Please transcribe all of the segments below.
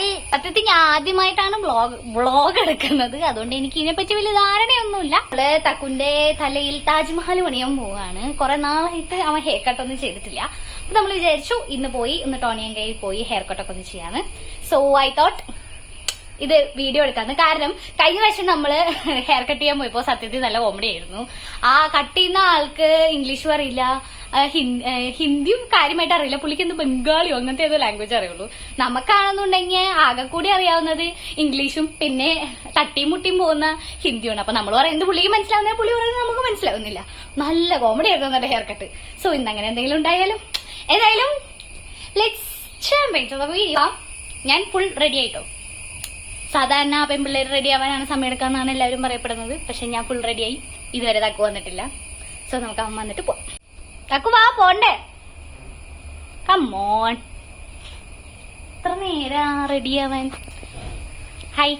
Well സത്യത്തിൽ ഞാൻ ആദ്യമായിട്ടാണ് വ്ളോഗ് എടുക്കുന്നത്. അതുകൊണ്ട് എനിക്ക് ഇതിനെപ്പറ്റി വലിയ ധാരണയൊന്നുമില്ല. നമ്മള് തക്കുന്റെ തലയിൽ താജ്മഹൽ പണിയാൻ പോവാണ്. കുറെ നാളായിട്ട് അവൻ ഹെയർ കട്ട് ഒന്നും ചെയ്തിട്ടില്ല. അപ്പൊ നമ്മൾ വിചാരിച്ചു ഇന്ന് പോയി ടോണിയൻ കയ്യിൽ പോയി ഹെയർ കട്ടൊക്കെ ഒന്ന് ചെയ്യാന്ന്. സോ ഐ തോട്ട് ഇത് വീഡിയോ എടുക്കാന്ന്. കാരണം കഴിഞ്ഞ പ്രാവശ്യം നമ്മള് ഹെയർ കട്ട് ചെയ്യാൻ പോയപ്പോ സത്യത്തിൽ നല്ല കോമഡി ആയിരുന്നു. ആ കട്ട് ചെയ്യുന്ന ആൾക്ക് ഇംഗ്ലീഷും അറിയില്ല, ഹിന്ദിയും കാര്യമായിട്ട് അറിയില്ല. പുള്ളിക്ക് എന്ത് ബംഗാളിയോ അങ്ങനത്തെ ഏതോ ലാംഗ്വേജ് അറിയുള്ളൂ. നമുക്കാണെന്നുണ്ടെങ്കിൽ ആകെ കൂടി അറിയാവുന്നത് ഇംഗ്ലീഷും പിന്നെ തട്ടിയും മുട്ടിയും പോകുന്ന ഹിന്ദിയാണ്. അപ്പൊ നമ്മൾ പറയുന്നത് പുള്ളിക്ക് മനസ്സിലാവുന്ന, പുള്ളി പറയുന്നത് നമുക്ക് മനസ്സിലാവുന്നില്ല. നല്ല കോമഡി ആയിരുന്നു നമ്മുടെ ഹെയർ കട്ട്. സോ ഇന്നങ്ങനെ എന്തെങ്കിലും ഉണ്ടായാലും ഏതായാലും ഞാൻ ഫുൾ റെഡി ആയിട്ടോ. സാധാരണ പെൺപിള്ളേർ റെഡി ആവാനാണ് സമയം എടുക്കാന്നാണ് എല്ലാവരും പറയപ്പെടുന്നത്. പക്ഷെ ഞാൻ ഫുൾ റെഡിയായി. ഇതുവരെ തക്കു വന്നിട്ടില്ല. സോ നമുക്ക് അവൻ വന്നിട്ട് പോവാം. തക്കു വാ, പോണ്ടേ? കമ്മോൺ, എത്ര നേരാ റെഡി ആവാൻ. ഹായ്,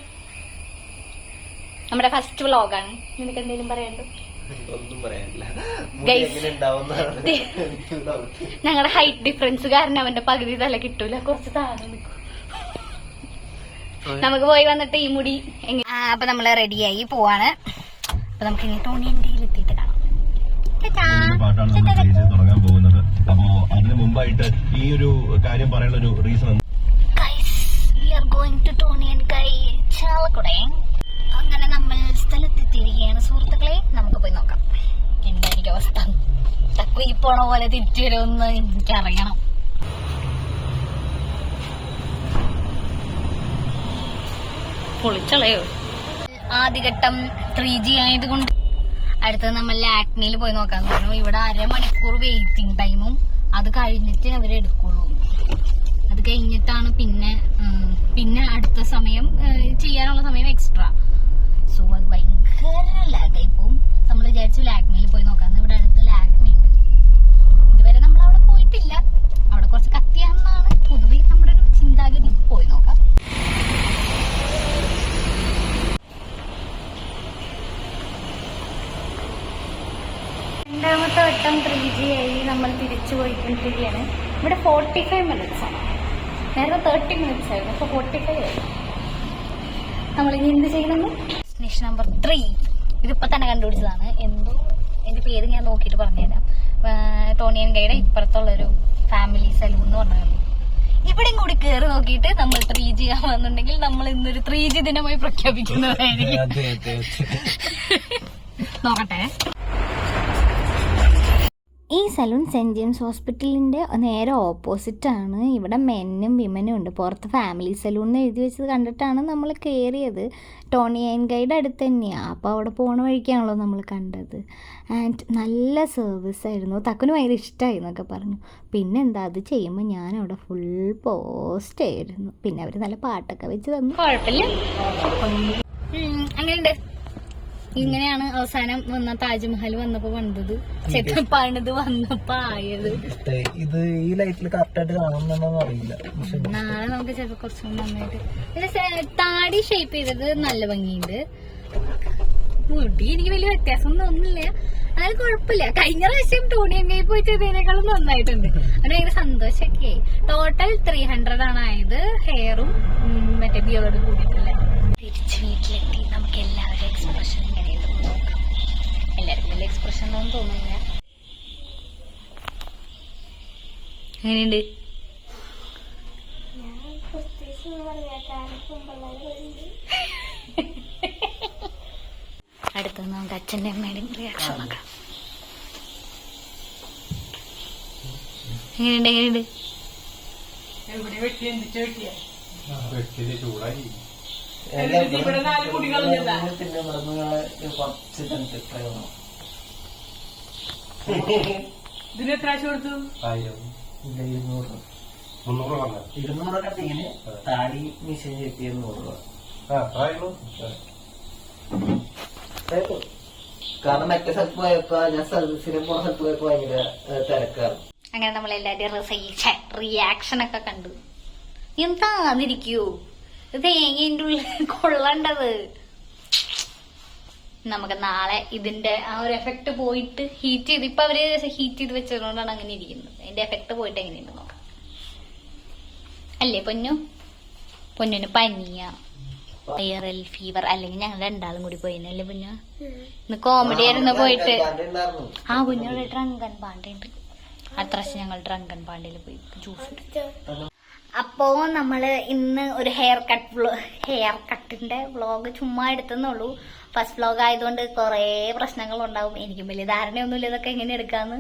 നമ്മുടെ ഫസ്റ്റ് വ്ളോഗാണ്. നിനക്ക് എന്തെങ്കിലും പറയാനുണ്ടോ? ഞങ്ങളുടെ ഹൈറ്റ് ഡിഫറൻസ് കാരണം അവന്റെ പകുതി തല കിട്ടൂല, കുറച്ച് താഴെ നിൽക്കും. നമുക്ക് പോയി വന്നിട്ട് ഈ മുടി അപ്പൊ നമ്മള് റെഡിയായി പോവാണ്. അപ്പൊ നമുക്ക് ഇനി ടോണിയന്റെ എത്തിയിട്ട് കാണാം. തുടങ്ങാൻ പോകുന്നത്. അപ്പോ അതിന് മുമ്പായിട്ട് ഈ ഒരു കാര്യം പറയാനുള്ള ഒരു റീസൺ, അങ്ങനെ നമ്മൾ സ്ഥലത്തെത്തിയിരിക്കുകയാണ് സുഹൃത്തുക്കളെ. നമുക്ക് പോയി നോക്കാം എന്തായിരിക്കും അവസ്ഥ. തക്കു ഈ പോണ പോലെ തിരിച്ചു വരുമെന്ന് എനിക്കറിയണം. പൊളിച്ചളയോ. ആദ്യഘട്ടം 3G ആയതുകൊണ്ട് അടുത്തത് നമ്മൾ ലാക്മിയിൽ പോയി നോക്കാൻ പറഞ്ഞു. ഇവിടെ 1/2 മണിക്കൂർ വെയിറ്റിംഗ് ടൈമും അത് കഴിഞ്ഞിട്ട് അവരെടുക്കുള്ളൂ. അത് കഴിഞ്ഞിട്ടാണ് പിന്നെ അടുത്ത സമയം ചെയ്യാനുള്ള സമയം എക്സ്ട്രാ. സോ അത് ഭയങ്കര ലാഗായി പോവും. നമ്മൾ വിചാരിച്ചു ലാക്മിയിൽ പോയി നോക്കാന്ന്. ഇവിടെ അടുത്ത് ലാക്മി ഉണ്ട്. ഇതുവരെ നമ്മൾ അവിടെ പോയിട്ടില്ല. അവിടെ കുറച്ച് കത്തിയാണെന്നാണ് പൊതുവെ നമ്മുടെ ഒരു ചിന്താഗതി. പോയി നോക്കാം. രണ്ടാമത്തെ വട്ടം 3G ആയി നമ്മൾ തിരിച്ചു പോയിക്കൊണ്ടിരിക്കുകയാണ്. ഇവിടെ 45 മിനിറ്റ്സ് ആണ്. നേരത്തെ 30 മിനിറ്റ്സ് ആയിരുന്നു. അപ്പൊ 45 ആയി. നമ്മളിനി എന്ത് ചെയ്യുന്നു? Destination number 3. ഇതിപ്പോ തന്നെ കണ്ടുപിടിച്ചതാണ്. എന്തോ എന്റെ പേര് ഞാൻ നോക്കിയിട്ട് പറഞ്ഞുതരാം. ടോണിയൻ ഗൈഡ് ഇപ്പുറത്തുള്ളൊരു ഫാമിലി സലൂൺ എന്ന് പറഞ്ഞാൽ ഇവിടെയും കൂടി കയറി നോക്കിയിട്ട് നമ്മൾ 3G ആവുന്നുണ്ടെങ്കിൽ നമ്മൾ ഇന്നൊരു 3G ദിനമായി പ്രഖ്യാപിക്കുന്നതായിരിക്കും. നോക്കട്ടെ. ഈ സലൂൺ സെൻറ് ജെയിംസ് ഹോസ്പിറ്റലിൻ്റെ നേരെ ഓപ്പോസിറ്റാണ്. ഇവിടെ മെന്നും വിമനും ഉണ്ട്. പുറത്ത് ഫാമിലി സലൂൺ എന്ന് എഴുതി വെച്ചത് കണ്ടിട്ടാണ് നമ്മൾ കയറിയത്. ടോണിയൻ ഗൈഡ് അടുത്ത് തന്നെയാണ്. അപ്പോൾ അവിടെ പോണ വഴിക്കാണല്ലോ നമ്മൾ കണ്ടത്. ആൻഡ് നല്ല സർവീസായിരുന്നു. തക്കുന് ഭയങ്കര ഇഷ്ടമായി എന്നൊക്കെ പറഞ്ഞു. പിന്നെന്താ, അത് ചെയ്യുമ്പോൾ ഞാൻ അവിടെ ഫുൾ പോസ്റ്റ് ആയിരുന്നു. പിന്നെ അവർ നല്ല പാട്ടൊക്കെ വെച്ച് തന്നു. കുഴപ്പമില്ല. അങ്ങനെയുണ്ട്. ഇങ്ങനെയാണ് അവസാനം വന്ന താജ്മഹൽ വന്നപ്പോ വന്നത്. പണിത് വന്നപ്പോ ആയത്. ഇത് ഈ ലൈറ്റിൽ കറക്റ്റായിട്ട് കാണുന്നൊന്നും അറിയില്ല. നാളെ നമുക്ക് ചിലപ്പോ കുറച്ചും നന്നായിട്ട്. പിന്നെ താടി ഷേപ്പ് ചെയ്തത് നല്ല ഭംഗിയുണ്ട്. മുടി എനിക്ക് വലിയ വ്യത്യാസം തോന്നുന്നില്ല. അത് കുഴപ്പമില്ല. കഴിഞ്ഞ പ്രാവശ്യം ടോണിയൻ കൈ പോയി ചെയ്തതിനേക്കാളും നന്നായിട്ടുണ്ട്. അതിന് ഭയങ്കര സന്തോഷമൊക്കെ ആയി. ടോട്ടൽ 300 ആണ് ആയത്. ഹെയറും മറ്റേ ബിയർഡും കൂടിയിട്ടല്ലേ. തിരിച്ച് വീട്ടിലെത്തി. നമുക്ക് എല്ലാവരും എക്സ്പ്രഷൻ ഇങ്ങനെയുണ്ട് നോക്കാം. എല്ലാവർക്കും വലിയ എക്സ്പ്രഷൻ ഒന്നും തോന്നുന്നില്ല. എങ്ങനെയുണ്ട്? അടുത്ത നമുക്ക് അച്ഛൻ്റെ അമ്മയുടെയും റിയാക്ഷൻ നോക്കാം. എങ്ങനെയുണ്ട്? താടി മിഷൻ ചെത്തി 100 രൂപ. കാരണം മറ്റേ സ്ഥലത്ത് പോയപ്പോ ഞാൻ സർവീസിന് പോണ സ്ഥലത്ത് പോയപ്പോ ഭയങ്കര തിരക്കാണ്. അങ്ങനെ നമ്മളെല്ലാരും റിയാക്ഷൻ ഒക്കെ കണ്ടു. എന്താന്നിരിക്കൂ തേങ്ങേന്റെ ഉള്ളിൽ കൊള്ളേണ്ടത്. നമുക്ക് നാളെ ഇതിന്റെ ആ ഒരു എഫക്ട് പോയിട്ട് ഹീറ്റ് ചെയ്ത് ഇപ്പൊ അവര് ഹീറ്റ് ചെയ്ത് വെച്ചതുകൊണ്ടാണ് അങ്ങനെ ഇരിക്കുന്നത്. അതിന്റെ എഫക്ട് പോയിട്ട് എങ്ങനെയുണ്ട് നോക്കാം. അല്ലേ പൊന്നു? പൊന്നിന് പനിയ വൈറൽ ഫീവർ, അല്ലെങ്കിൽ ഞങ്ങൾ രണ്ടാളും കൂടി പോയിനല്ലേ പൊന്നു. ഇന്ന് കോമഡി ആയിരുന്നു പോയിട്ട്. ആ കുഞ്ഞോട് ഡ്രങ്കൻ പാണ്ടുണ്ട്. അടുത്ത പ്രാവശ്യം ഞങ്ങൾ ഡ്രങ്കൻ പാണ്ടിയിൽ പോയി ജ്യൂസ്. അപ്പോ നമ്മള് ഇന്ന് ഒരു ഹെയർ കട്ടിന്റെ വ്ളോഗ് ചുമ്മാ എടുത്തെന്നുള്ളൂ. ഫസ്റ്റ് വ്ളോഗ് ആയതുകൊണ്ട് കുറെ പ്രശ്നങ്ങൾ ഉണ്ടാവും. എനിക്കും വലിയ ധാരണയൊന്നുമില്ല ഇതൊക്കെ എങ്ങനെ എടുക്കാന്ന്.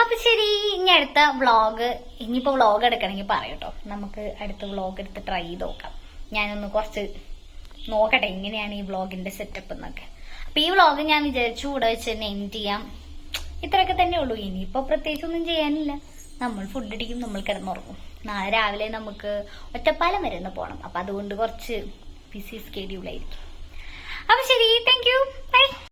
അപ്പൊ ശരി, ഇനി അടുത്ത വ്ളോഗ്, ഇനിയിപ്പോ വ്ളോഗ് എടുക്കണമെങ്കിൽ പറയട്ടോ, നമുക്ക് അടുത്ത വ്ളോഗ് എടുത്ത് ട്രൈ ചെയ്ത് നോക്കാം. ഞാനൊന്ന് കുറച്ച് നോക്കട്ടെ എങ്ങനെയാണ് ഈ വ്ളോഗിന്റെ സെറ്റപ്പ് എന്നൊക്കെ. അപ്പൊ ഈ വ്ളോഗ് ഞാൻ വിചാരിച്ചു ഇവിടെ വെച്ച് തന്നെ എൻഡ് ചെയ്യാം. ഇത്രയൊക്കെ തന്നെ ഉള്ളൂ. ഇനിയിപ്പോ പ്രത്യേകിച്ചൊന്നും ചെയ്യാനില്ല. നമ്മൾ ഫുഡ് അടിക്കും, നമ്മൾ കിടന്നുറങ്ങും. നാളെ രാവിലെ നമുക്ക് ഒറ്റപ്പാലം വരെ ഒന്ന് പോകണം. അപ്പൊ അതുകൊണ്ട് കുറച്ച് ബിസി സ്കെഡ്യൂൾ ആയിരിക്കും. അപ്പൊ ശരി, താങ്ക് യു, ബൈ.